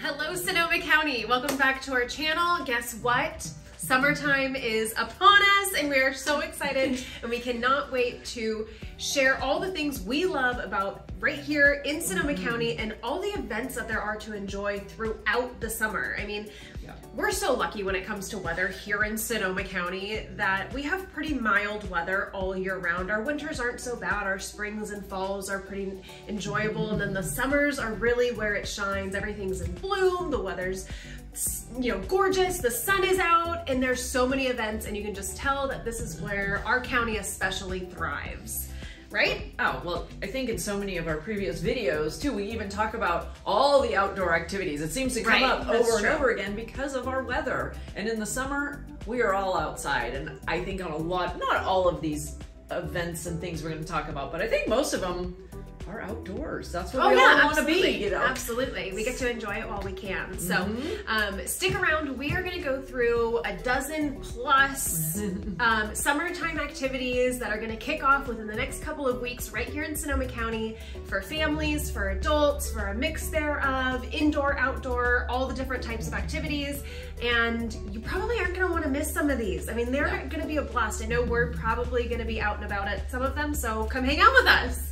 Hello, Sonoma County. Welcome back to our channel. Guess what? Summertime is upon us and we are so excited and we cannot wait to share all the things we love about right here in Sonoma County and all the events that there are to enjoy throughout the summer. I mean, we're so lucky when it comes to weather here in Sonoma County that we have pretty mild weather all year round. Our winters aren't so bad. Our springs and falls are pretty enjoyable. And then the summers are really where it shines. Everything's in bloom. The weather's, you know, gorgeous. The sun is out and there's so many events and you can just tell that this is where our county especially thrives. Right? Oh, well, I think in so many of our previous videos too, we even talk about all the outdoor activities. It seems to come up over and over again because of our weather. And in the summer, we are all outside. And I think on a lot, not all of these events and things we're going to talk about, but I think most of them are outdoors. That's what we all want to be, you know? Absolutely. We get to enjoy it while we can. So stick around. We are going to go through a dozen plus summertime activities that are going to kick off within the next couple of weeks right here in Sonoma County for families, for adults, for a mix thereof, indoor, outdoor, all the different types of activities. And you probably aren't going to want to miss some of these. I mean, they're going to be a blast. I know we're probably going to be out and about at some of them, so come hang out with us.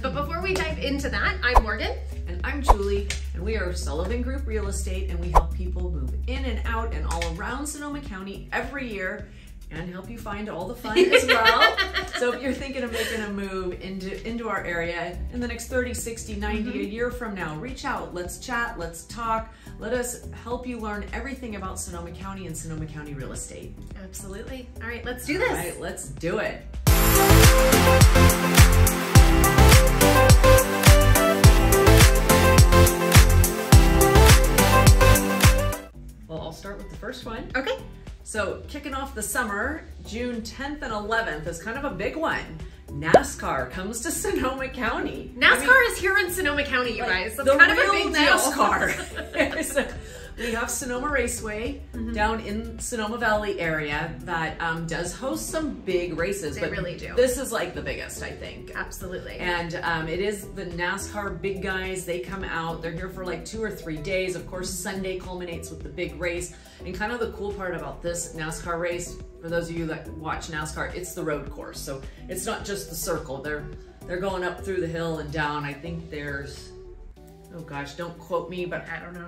But before we dive into that, I'm Morgan. And I'm Julie, and we are Sullivan Group Real Estate, and we help people move in and out and all around Sonoma County every year and help you find all the fun as well. So if you're thinking of making a move into our area in the next 30, 60, 90, a year from now, reach out, let's chat, let's talk. Let us help you learn everything about Sonoma County and Sonoma County real estate. Absolutely. All right, let's do this. All right, let's do it. Well, I'll start with the first one. Okay. So kicking off the summer, June 10th and 11th is kind of a big one. NASCAR comes to Sonoma County. NASCAR is here in Sonoma County, you guys. That's kind of a big NASCAR. So we have Sonoma Raceway down in Sonoma Valley area that does host some big races. They really do. This is like the biggest, I think. Absolutely. And it is the NASCAR big guys. They come out. They're here for like 2 or 3 days. Of course, Sunday culminates with the big race. And kind of the cool part about this NASCAR race, for those of you that watch NASCAR, it's the road course. So it's not just the circle. They're going up through the hill and down. I think there's, oh gosh, don't quote me, but I don't know.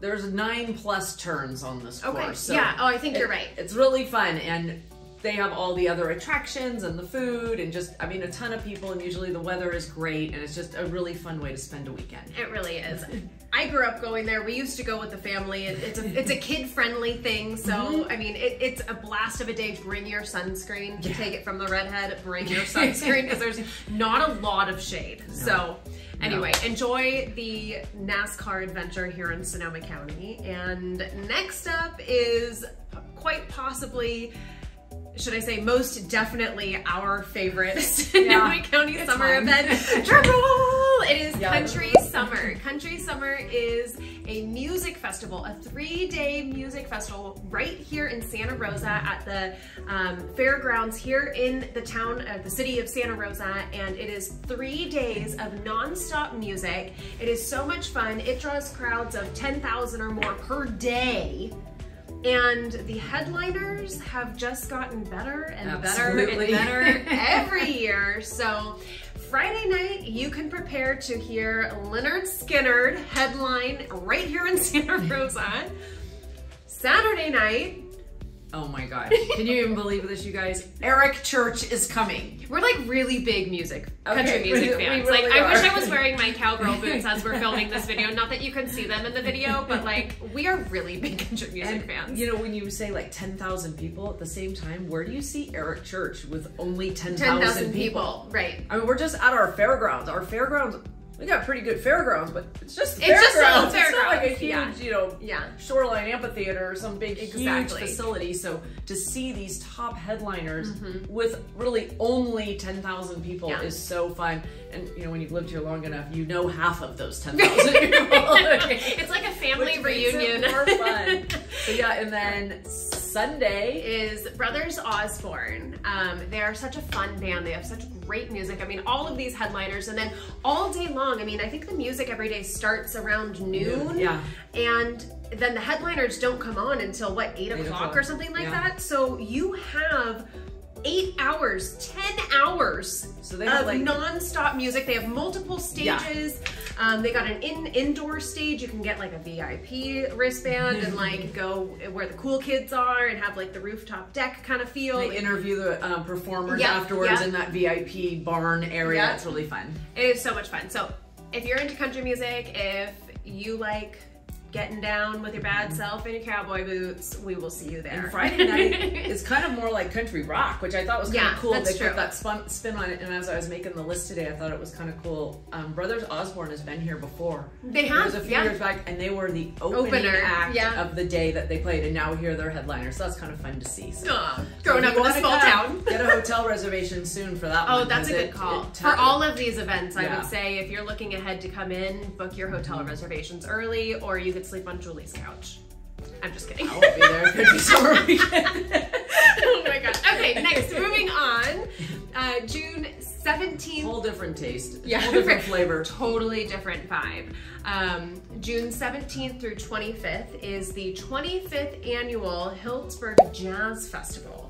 There's 9+ turns on this course. Okay, so yeah, oh, I think you're right. It's really fun, and they have all the other attractions and the food and just, I mean, a ton of people, and usually the weather is great, and it's just a really fun way to spend a weekend. It really is. I grew up going there. We used to go with the family. It's a kid-friendly thing, so I mean, it's a blast of a day. Bring your sunscreen. To take it from the redhead, bring your sunscreen because there's not a lot of shade. No. So anyway, enjoy the NASCAR adventure here in Sonoma County. And next up is quite possibly, should I say, most definitely our favorite Sonoma County summer event. Drum roll! It is Country Summer. Country Summer is a music festival, a 3-day music festival right here in Santa Rosa at the fairgrounds here in the town, the city of Santa Rosa, and it is 3 days of non-stop music. It is so much fun. It draws crowds of 10,000 or more per day. And the headliners have just gotten better and better and better every year. So Friday night, you can prepare to hear Lynyrd Skynyrd headline right here in Santa Rosa. Saturday night, oh my God. Can you even believe this, you guys? Eric Church is coming. We're like really big country music fans. We really I wish I was wearing my cowgirl boots as we're filming this video. Not that you can see them in the video, but like we are really big country music fans. You know, when you say like 10,000 people at the same time, where do you see Eric Church with only 10,000 people? Right. I mean, we're just at our fairgrounds. Our fairgrounds, we got pretty good fairgrounds, but it's just fairgrounds. It's not like a huge, you know, shoreline amphitheater or some big, huge facility. So to see these top headliners with really only 10,000 people is so fun. And you know, when you've lived here long enough, you know half of those 10,000 people. It's like a family reunion. Makes it more fun. So yeah, and then Sunday is Brothers Osborne. They are such a fun band. They have such great music. I mean, all of these headliners, and then all day long. I mean, I think the music every day starts around noon. Yeah. And then the headliners don't come on until what, 8 o'clock or something like that. So you have 8 hours, 10 hours so they have of like non-stop music. They have multiple stages. They got an indoor stage. You can get like a VIP wristband and like go where the cool kids are and have like the rooftop deck kind of feel. They interview the performers afterwards in that VIP barn area. It's really fun. It is so much fun. So if you're into country music, if you like getting down with your bad self in your cowboy boots, we will see you there. And Friday night is kind of more like country rock, which I thought was kind of cool. They put that spin on it, and as I was making the list today, I thought it was kind of cool. Brothers Osborne has been here before. They have, it was a few years back, and they were the opening act of the day that they played, and now here they're headliners, so that's kind of fun to see. So, growing up in a small town. Get a hotel reservation soon for that one. Oh, that's a good call. For all of these events, I would say if you're looking ahead to come in, book your hotel reservations early, or you could sleep on Julie's couch. I'm just kidding. I won't be there. Could be summer weekend. Oh my god. Okay, next, moving on. June 17th. Whole different taste. Yeah. Whole different flavor. Totally different vibe. June 17th through 25th is the 25th annual Healdsburg Jazz Festival.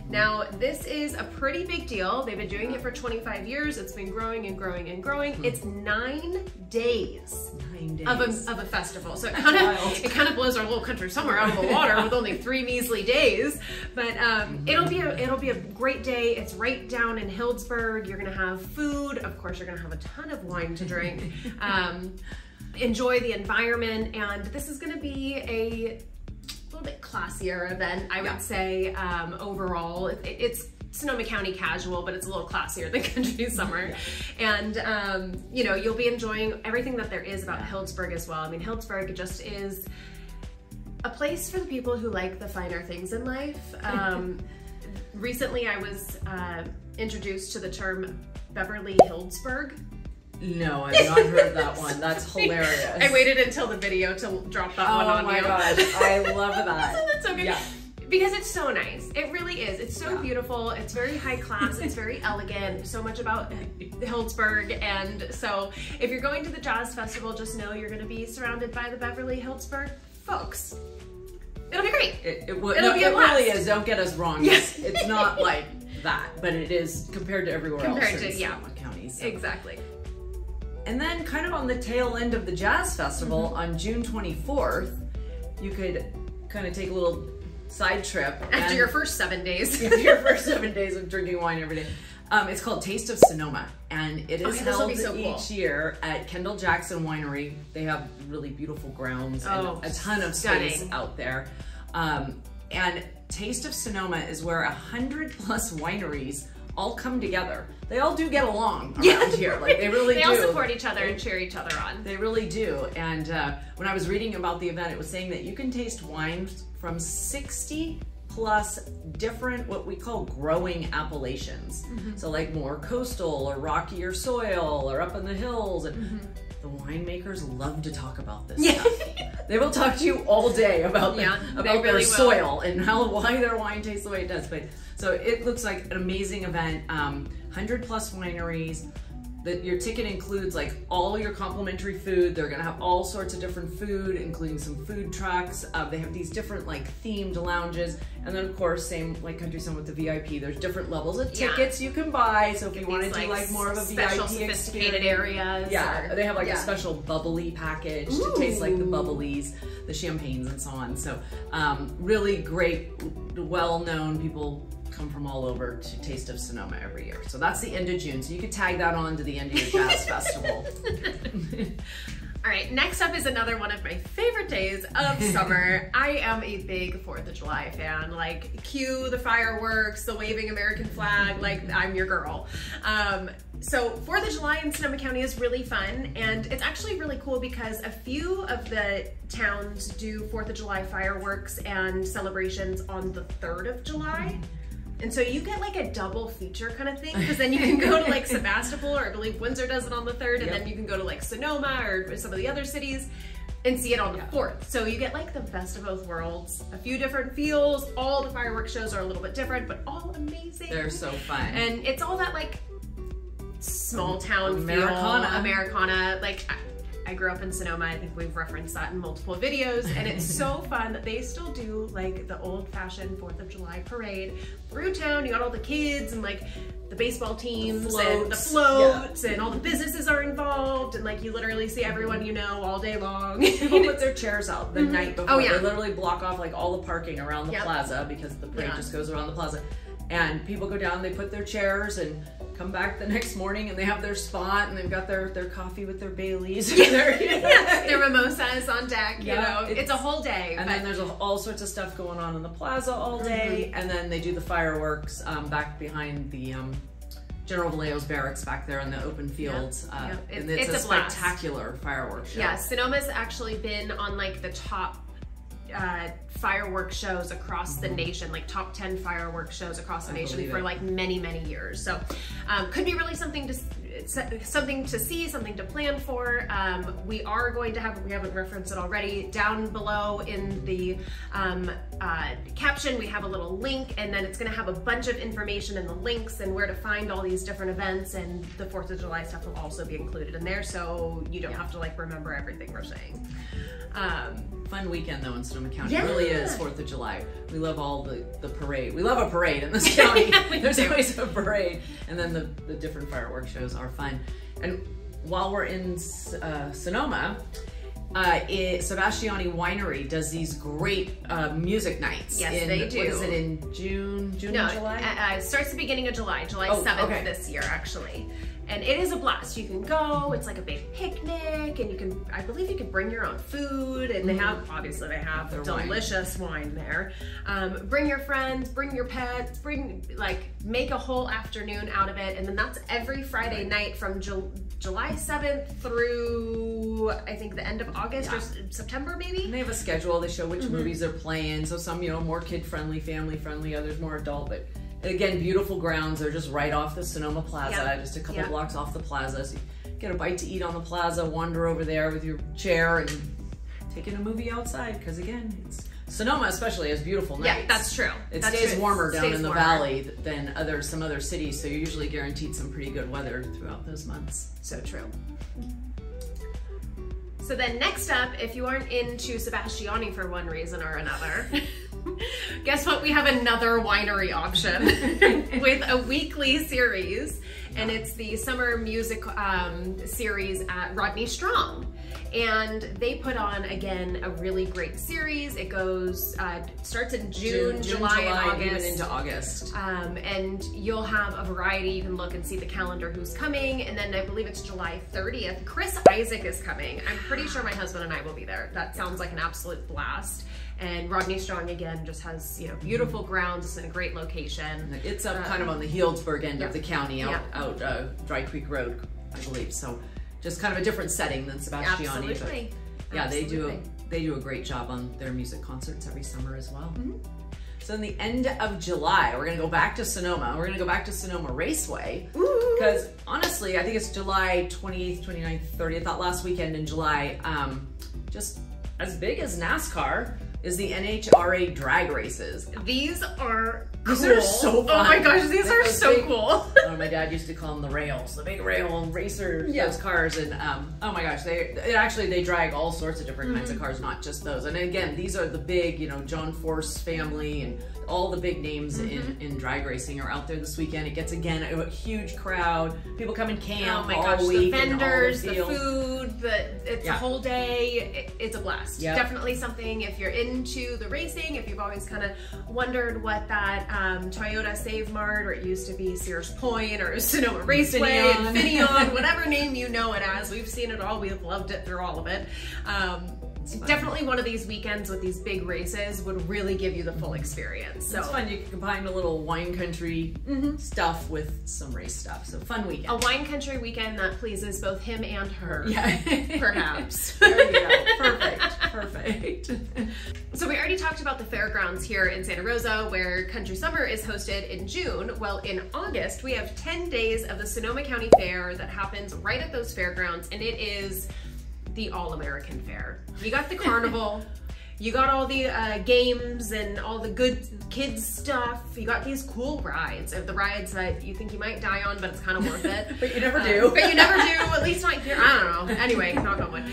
Now, this is a pretty big deal. They've been doing it for 25 years. It's been growing and growing and growing. It's 9 days. 9 days. Of a festival. So it kind of blows our little country somewhere out of the water with only 3 measly days. But it'll be a great day. It's right down in Healdsburg. You're gonna have food. Of course, you're gonna have a ton of wine to drink. Enjoy the environment, and this is gonna be a little bit classier event, I would say. Overall, it's Sonoma County casual, but it's a little classier than country summer. And you know, you'll be enjoying everything that there is about Healdsburg as well. I mean, Healdsburg just is a place for the people who like the finer things in life. Recently, I was introduced to the term Beverly Healdsburg. No, I've not heard that one. That's hilarious. I waited until the video to drop that one on you. Oh my gosh, I love that. That's so good. Yeah. Because it's so nice. It really is. It's so beautiful. It's very high class. It's very elegant. So much about Healdsburg. And so if you're going to the Jazz Festival, just know you're going to be surrounded by the Beverly Healdsburg folks. It'll be great. It'll be a blast. It really is. Don't get us wrong. Yes. It's not like that, but it is compared to everywhere else in Sonoma County. So. Exactly. And then kind of on the tail end of the Jazz Festival on June 24th, you could kind of take a little side trip. After your first 7 days. After your first 7 days of drinking wine every day. It's called Taste of Sonoma, and it is held each year at Kendall Jackson Winery. They have really beautiful grounds and a ton of space out there. And Taste of Sonoma is where 100+ wineries all come together. They all do get along around here. Like they really do. They all support each other and cheer each other on. They really do. And when I was reading about the event, it was saying that you can taste wines from 60+ different, what we call growing appellations. So like more coastal or rockier soil or up in the hills. And the winemakers love to talk about this stuff. They will talk to you all day about their soil and why their wine tastes the way it does. But so it looks like an amazing event. 100+ wineries. Your ticket includes like all your complimentary food. They're gonna have all sorts of different food, including some food trucks. They have these different like themed lounges, and then of course, same like Country Sun with the VIP. There's different levels of tickets you can buy. So if you want to do like more of a special VIP sophisticated areas, they have like a special bubbly package to taste like the bubblies, the champagnes, and so on. So really great, well-known people come from all over to Taste of Sonoma every year. So that's the end of June. So you could tag that on to the end of your Jazz Festival. All right, next up is another one of my favorite days of summer. I am a big 4th of July fan. Like, cue the fireworks, the waving American flag, like I'm your girl. So 4th of July in Sonoma County is really fun, and it's actually really cool because a few of the towns do 4th of July fireworks and celebrations on the 3rd of July. And so you get like a double feature kind of thing, because then you can go to like Sebastopol, or I believe Windsor does it on the 3rd, and then you can go to like Sonoma or some of the other cities and see it on the 4th. So you get like the best of both worlds. A few different feels. All the fireworks shows are a little bit different, but all amazing. They're so fun. And it's all that like small town Americana. feel, Americana. Like I grew up in Sonoma. I think we've referenced that in multiple videos, and it's so fun that they still do like the old-fashioned 4th of July parade through town. You got all the kids and like the baseball teams and the floats, and all the businesses are involved, and like you literally see everyone you know all day long. People put their chairs out the night before. Oh, yeah. They literally block off like all the parking around the plaza, because the parade just goes around the plaza. And people go down, they put their chairs and come back the next morning, and they have their spot, and they've got their coffee with their Baileys. Their mimosas on deck, you know. It's a whole day. And then there's all sorts of stuff going on in the plaza all day. And then they do the fireworks back behind the General Vallejo's barracks back there in the open fields. And it's a spectacular fireworks show. Yeah, Sonoma's actually been on like the top fireworks shows across the nation, like top 10 fireworks shows across the nation for like many years. So could be really something to see, something to plan for. We are going to have, we haven't referenced it already, down below in the caption we have a little link, and then it's going to have a bunch of information in the links and where to find all these different events, and the 4th of July stuff will also be included in there, so you don't have to like remember everything we're saying. Fun weekend though in Sonoma County. It really is 4th of July. We love all the parade. We love a parade in this county. There's always a parade. And then the different fireworks shows are fun. And while we're in Sonoma, Sebastiani Winery does these great music nights. Yes, they do. What is it, in June and July? It starts the beginning of July 7th this year actually. And it is a blast. You can go, it's like a big picnic, and you can, I believe you can bring your own food, and they have, obviously they have delicious wine there. Bring your friends, bring your pets, make a whole afternoon out of it, and then that's every Friday night from July 7th through, I think, the end of August or September maybe? And they have a schedule, they show which movies they're playing, so some, you know, more kid-friendly, family-friendly, others more adult, but again, beautiful grounds. They're just right off the Sonoma Plaza, just a couple blocks off the plaza. So you get a bite to eat on the plaza, wander over there with your chair, and take in a movie outside. Because again, Sonoma especially has beautiful nights. Yeah, that's true. It stays warmer down in the valley than some other cities, so you're usually guaranteed some pretty good weather throughout those months. So true. So then next up, if you aren't into Sebastiani for one reason or another, guess what? We have another winery option with a weekly series, and it's the summer music series at Rodney Strong. And they put on, again, a really great series. It goes, starts in June, July, and August. Even into August. And you'll have a variety. You can look and see the calendar who's coming. And then I believe it's July 30th. Chris Isaac is coming. I'm pretty sure my husband and I will be there. That sounds like an absolute blast. And Rodney Strong, again, just has, you know, beautiful grounds. It's in a great location. It's up kind of on the Healdsburg end of the county, out Dry Creek Road, I believe. So just kind of a different setting than Sebastiani. Absolutely. But yeah, they do a great job on their music concerts every summer as well. So in the end of July, we're gonna go back to Sonoma. We're gonna go back to Sonoma Raceway. Because honestly, I think it's July 28th, 29th, 30th, that last weekend in July. Just as big as NASCAR is the NHRA drag races. These are cool. These are so fun. Oh my gosh, these are so cool. My dad used to call them the rails, the big rail racers, those cars. And oh my gosh, they drag all sorts of different kinds of cars, not just those. And again, these are the big, you know, John Force family and all the big names in drag racing are out there this weekend. It gets, again, a huge crowd. People come and camp all week. The vendors, the food, it's a whole day. It's a blast. Definitely something if you're into the racing, if you've always kind of wondered what that Toyota Save Mart, or it used to be Sears Point, or Sonoma Raceway, Infineon, whatever name you know it as. We've seen it all. We've loved it through all of it. Definitely one of these weekends with these big races would really give you the full experience. So it's fun. You can combine a little wine country stuff with some race stuff. So fun weekend. A wine country weekend that pleases both him and her. Perhaps. There you go. Perfect. So we already talked about the fairgrounds here in Santa Rosa, where Country Summer is hosted in June. Well, in August, we have 10 days of the Sonoma County Fair that happens right at those fairgrounds, and it is the all-American fair. You got the carnival, you got all the games and all the good kids stuff. You got these cool rides, the rides that you think you might die on, but it's kind of worth it. But you never do. But you never do, at least not here. I don't know. Anyway, knock on wood.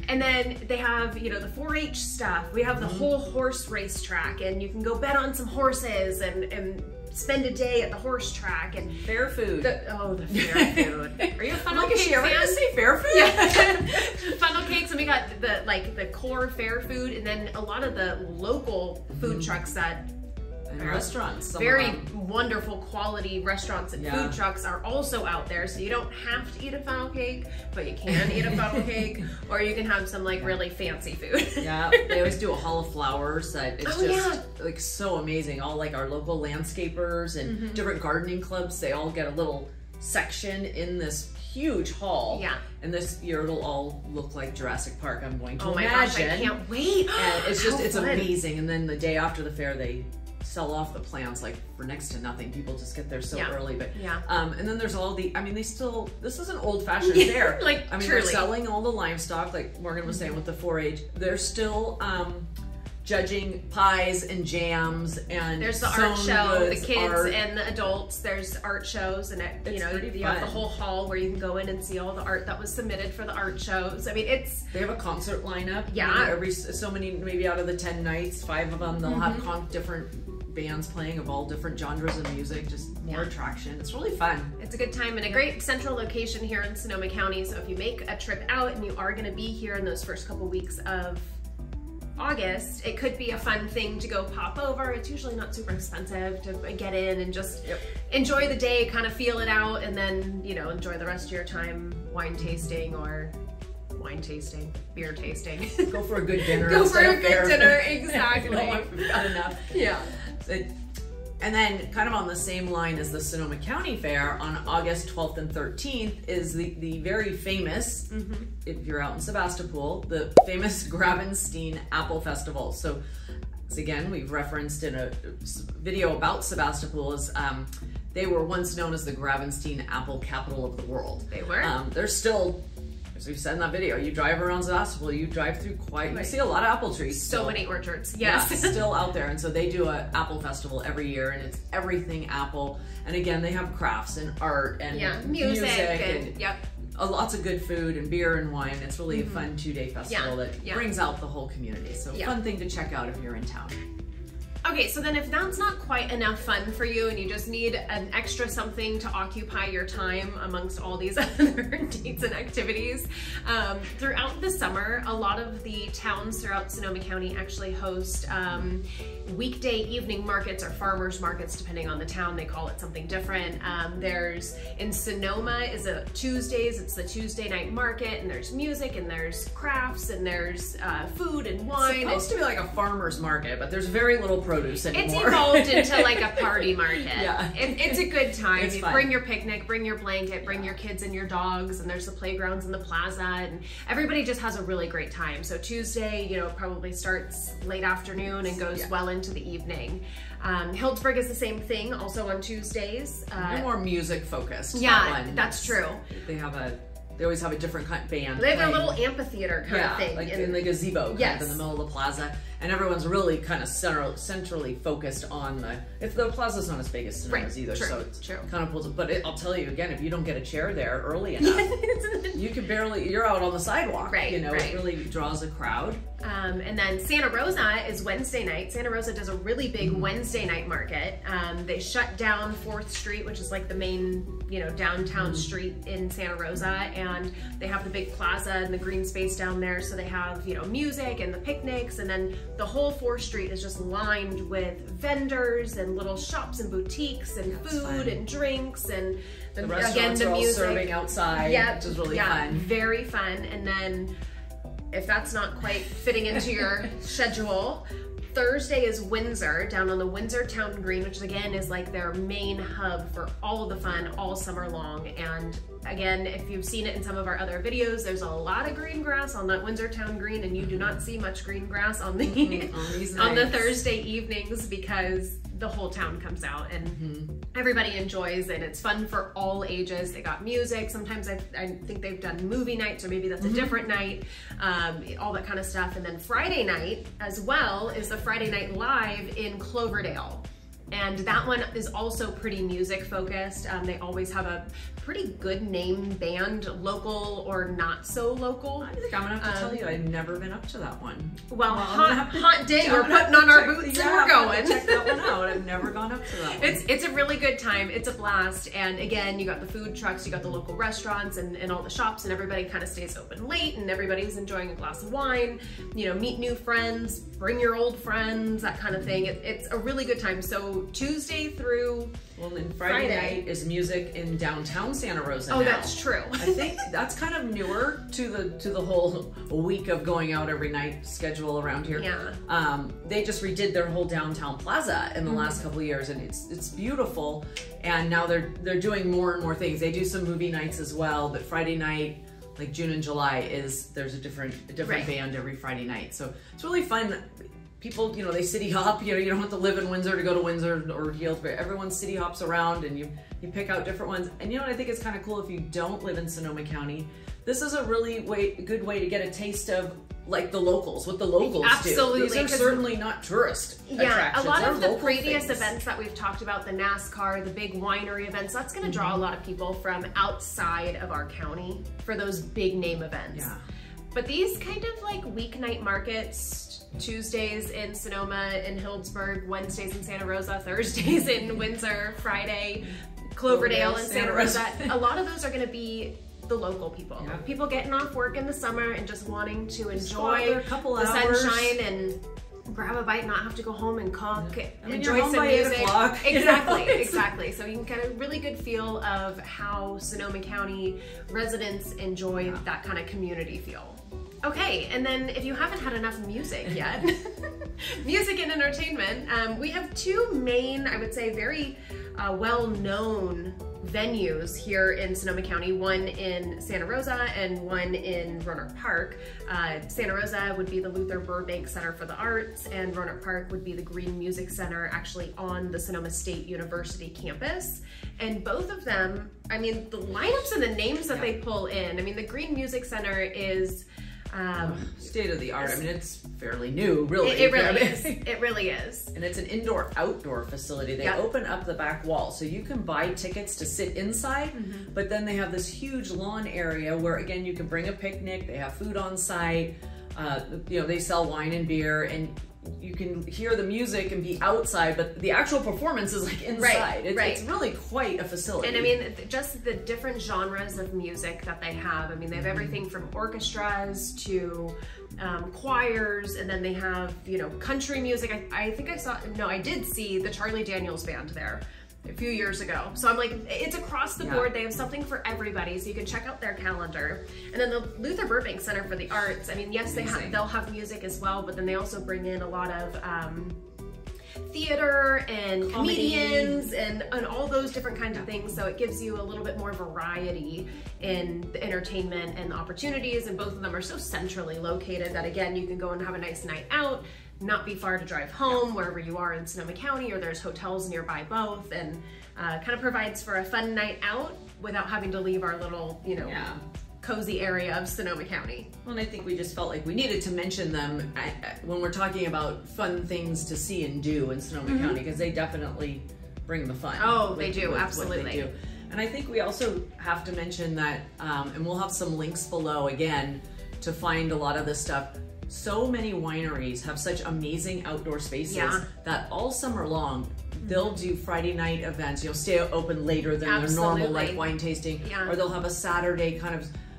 And then they have, you know, the 4-H stuff. We have the whole horse race track, and you can go bet on some horses and spend a day at the horse track and fair food. The fair food. Are you a funnel cake Is she ever fan? gonna say fair food? Yeah. Funnel cakes, and we got the core fair food, and then a lot of the local food trucks that and restaurants. Very wonderful quality restaurants and Yeah. food trucks are also out there, so you don't have to eat a funnel cake, but you can eat a funnel cake, or you can have some like really fancy food. Yeah, they always do a hall of flowers that it's just like so amazing. All like our local landscapers and different gardening clubs, they all get a little section in this huge hall. Yeah. And this year it'll all look like Jurassic Park, I'm going to Oh my imagine. gosh, I can't wait. And it's just, it's fun. amazing. And then the day after the fair, they sell off the plants like for next to nothing. People just get there so early, but and then there's all the, I mean, they still, this is an old-fashioned fair. Like, I mean, truly. they're selling all the livestock, like Morgan was saying with the 4-H. They're still judging pies and jams, and there's the art show, goods, the kids art. and the adults. There's art shows, and you know, you have the whole hall where you can go in and see all the art that was submitted for the art shows. I mean, it's they have a concert lineup. Yeah, you know, every so many, maybe out of the 10 nights, 5 of them they'll have different bands playing of all different genres of music. Just more attraction. It's really fun. It's a good time and a great central location here in Sonoma County. So if you make a trip out and you are going to be here in those first couple weeks of August, it could be a fun thing to go pop over. It's usually not super expensive to get in and just enjoy the day, kind of feel it out, and then, you know, enjoy the rest of your time wine tasting or beer tasting. Go for a good dinner. Go for a good dinner, exactly. We've got enough. Yeah. And then kind of on the same line as the Sonoma County Fair, on August 12th and 13th is the very famous, if you're out in Sebastopol, the famous Gravenstein Apple Festival. So again, we've referenced in a video about Sebastopol, is they were once known as the Gravenstein Apple Capital of the World. They were? They're still, as we've said in that video, you drive around Sebastopol, you drive through you see a lot of apple trees. So many orchards, yes. Yeah, still out there. And so they do an apple festival every year, and it's everything apple. And again, they have crafts and art and music and lots of good food and beer and wine. It's really a fun 2-day festival that brings out the whole community. So fun thing to check out if you're in town. Okay, so then if that's not quite enough fun for you and you just need an extra something to occupy your time amongst all these other dates and activities, throughout the summer, a lot of the towns throughout Sonoma County actually host weekday evening markets or farmers markets, depending on the town. They call it something different. There's, in Sonoma is Tuesdays, it's the Tuesday night market, and there's music and there's crafts and there's food and wine. It's supposed to be like a farmer's market, but there's very little produce anymore. It's evolved into like a party market. Yeah. It's a good time. It's You fun. bring your picnic, bring your blanket, bring your kids and your dogs, and there's the playgrounds in the plaza, and everybody just has a really great time. So Tuesday, you know, probably starts late afternoon and goes well into the evening. Healdsburg is the same thing, also on Tuesdays. They're more music focused. Yeah, that's true. They always have a different kind of band. They have playing. a little amphitheater kind of thing. Like in the gazebo, kind of in the middle of the plaza. And everyone's really kind of centrally focused on if the plaza's not as big as Sonoma's either, so it's kind of pulls it. But I'll tell you again, if you don't get a chair there early enough, you can you're out on the sidewalk. Right, you know, it really draws a crowd. And then Santa Rosa is Wednesday night. Santa Rosa does a really big Wednesday night market. They shut down 4th Street, which is like the main, you know, downtown street in Santa Rosa, and they have the big plaza and the green space down there. So they have, you know, music and the picnics, and then the whole 4th Street is just lined with vendors and little shops and boutiques and food and drinks, and the restaurants are all serving outside, which is really fun. Very fun. And then if that's not quite fitting into your schedule, Thursday is Windsor, down on the Windsor Town Green, which again is like their main hub for all of the fun all summer long. And again, if you've seen it in some of our other videos, there's a lot of green grass on that Windsor Town Green, and you do not see much green grass on the on the Thursday evenings, because the whole town comes out and everybody enjoys, and it's fun for all ages. They got music. Sometimes I think they've done movie nights, or maybe that's a different night, all that kind of stuff. And then Friday night as well is the Friday Night Live in Cloverdale. And that one is also pretty music focused. They always have a pretty good name band, local or not so local. I think I'm gonna have to tell you, I've never been up to that one. Well, hot day, we're putting on our boots and we're going. Check that one out. I've never gone up to that one. It's a really good time. It's a blast. And again, you got the food trucks, you got the local restaurants and all the shops, and everybody kind of stays open late, and everybody's enjoying a glass of wine, you know, meet new friends, bring your old friends, that kind of thing. It's a really good time. So Tuesday through then Friday night is music in downtown Santa Rosa. Oh, now. that's true. I think that's kind of newer to the whole week of going out every night schedule around here. Yeah. They just redid their whole downtown plaza in the last couple of years, and it's beautiful. And now they're doing more and more things. They do some movie nights as well, but Friday night, like June and July, there's a different band every Friday night. So it's really fun. People, you know, they city hop. You know, you don't have to live in Windsor to go to Windsor or Healdsburg. Everyone city hops around, and you pick out different ones. And you know what I think is kind of cool, if you don't live in Sonoma County, this is a really good way to get a taste of like the locals, what the locals Absolutely. do. These are certainly not tourist attractions. A lot of the local previous things. events that we've talked about, the NASCAR, the big winery events, that's going to draw a lot of people from outside of our county for those big name events. Yeah. But these kind of like weeknight markets, Tuesdays in Sonoma and Healdsburg, Wednesdays in Santa Rosa, Thursdays in Windsor, Friday, Cloverdale and Santa Rosa, a lot of those are going to be the local people. Yeah. People getting off work in the summer and just wanting to enjoy the sunshine and grab a bite, not have to go home and cook, enjoy you're some music. Exactly, exactly. So you can get a really good feel of how Sonoma County residents enjoy that kind of community feel. Okay, and then if you haven't had enough music yet, music and entertainment, we have two main, I would say, very well-known venues here in Sonoma County, one in Santa Rosa and one in Roanoke Park. Santa Rosa would be the Luther Burbank Center for the Arts, and Roanoke Park would be the Green Music Center, actually on the Sonoma State University campus. And both of them, I mean, the lineups and the names that they pull in, I mean, the Green Music Center is state of the art. I mean, it's fairly new, really. It really is. It really is. And it's an indoor-outdoor facility. They open up the back wall, so you can buy tickets to sit inside, but then they have this huge lawn area where, again, you can bring a picnic. They have food on site. You know, they sell wine and beer, and you can hear the music and be outside, but the actual performance is like inside. It's really quite a facility. And I mean, just the different genres of music that they have. I mean, they have everything from orchestras to choirs, and then they have, you know, country music. I think I did see the Charlie Daniels Band there a few years ago. So I'm like, it's across the board. They have something for everybody, so you can check out their calendar. And then the Luther Burbank Center for the Arts, I mean, yes, they'll have music as well, but then they also bring in a lot of theater and comedians and all those different kinds of things. So it gives you a little bit more variety in the entertainment and the opportunities, and both of them are so centrally located that, again, you can go and have a nice night out, not be far to drive home wherever you are in Sonoma County, or there's hotels nearby both, and kind of provides for a fun night out without having to leave our little, you know, cozy area of Sonoma County. Well, and I think we just felt like we needed to mention them when we're talking about fun things to see and do in Sonoma County, because they definitely bring the fun. Oh, they do, absolutely. What they do. And I think we also have to mention that, and we'll have some links below again to find a lot of this stuff. So many wineries have such amazing outdoor spaces that all summer long they'll do Friday night events. You'll stay open later than their normal, like wine tasting, or they'll have a Saturday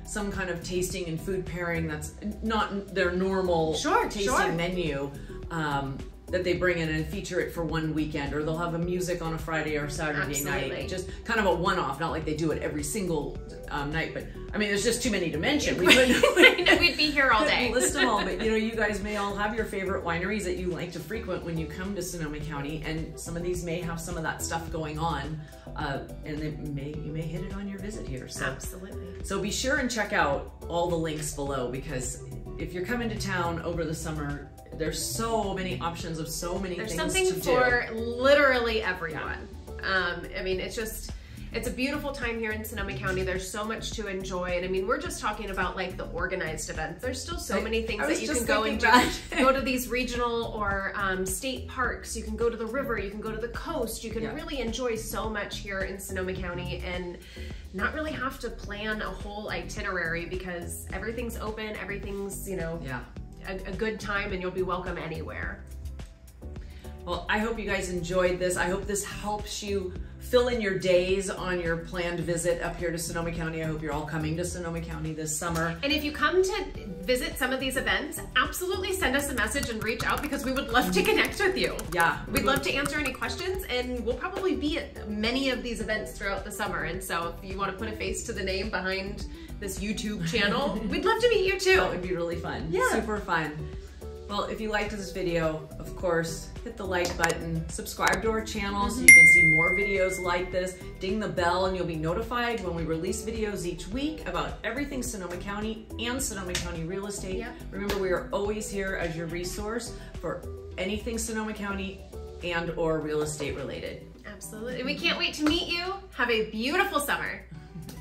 some kind of tasting and food pairing that's not their normal tasting menu. That they bring in and feature it for one weekend, or they'll have a music on a Friday or Saturday night. Just kind of a one-off, not like they do it every single night, but I mean, there's just too many to mention. We'd be here all day. List them all, but you know, you guys may all have your favorite wineries that you like to frequent when you come to Sonoma County, and some of these may have some of that stuff going on, and you may hit it on your visit here. So, absolutely. So be sure and check out all the links below, because if you're coming to town over the summer, there's so many options of so many things to do. There's something for literally everyone. I mean, it's a beautiful time here in Sonoma County. There's so much to enjoy. And I mean, we're just talking about like the organized events. There's still so many things that you can go and do. Go to these regional or state parks. You can go to the river. You can go to the coast. You can really enjoy so much here in Sonoma County and not really have to plan a whole itinerary because everything's open. Everything's, you know, a good time, and you'll be welcome anywhere. Well, I hope you guys enjoyed this. I hope this helps you fill in your days on your planned visit up here to Sonoma County. I hope you're all coming to Sonoma County this summer. And if you come to visit some of these events, absolutely send us a message and reach out because we would love to connect with you. Yeah. We'd love to answer any questions, and we'll probably be at many of these events throughout the summer. And so if you want to put a face to the name behind this YouTube channel, we'd love to meet you too. That would be really fun. Yeah. Super fun. Well, if you liked this video, of course, hit the like button, subscribe to our channel so you can see more videos like this, ding the bell, and you'll be notified when we release videos each week about everything Sonoma County and Sonoma County real estate. Yep. Remember, we are always here as your resource for anything Sonoma County and or real estate related. Absolutely. We can't wait to meet you. Have a beautiful summer.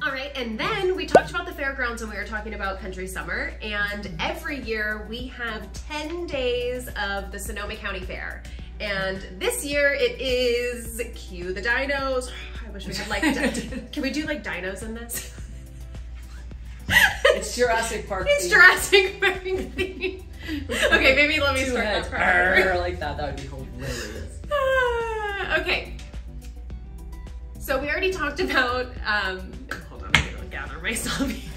All right, and then we talked about the fairgrounds when we were talking about Country Summer, and every year we have 10 days of the Sonoma County Fair. And this year it is, cue the dinos. I wish we had like, can we do like dinos in this? It's Jurassic Park. It's Jurassic Park theme. Okay, maybe let me start that part. Like that would be hilarious. Okay. So we already talked about, hold on, I'm gonna gather myself here.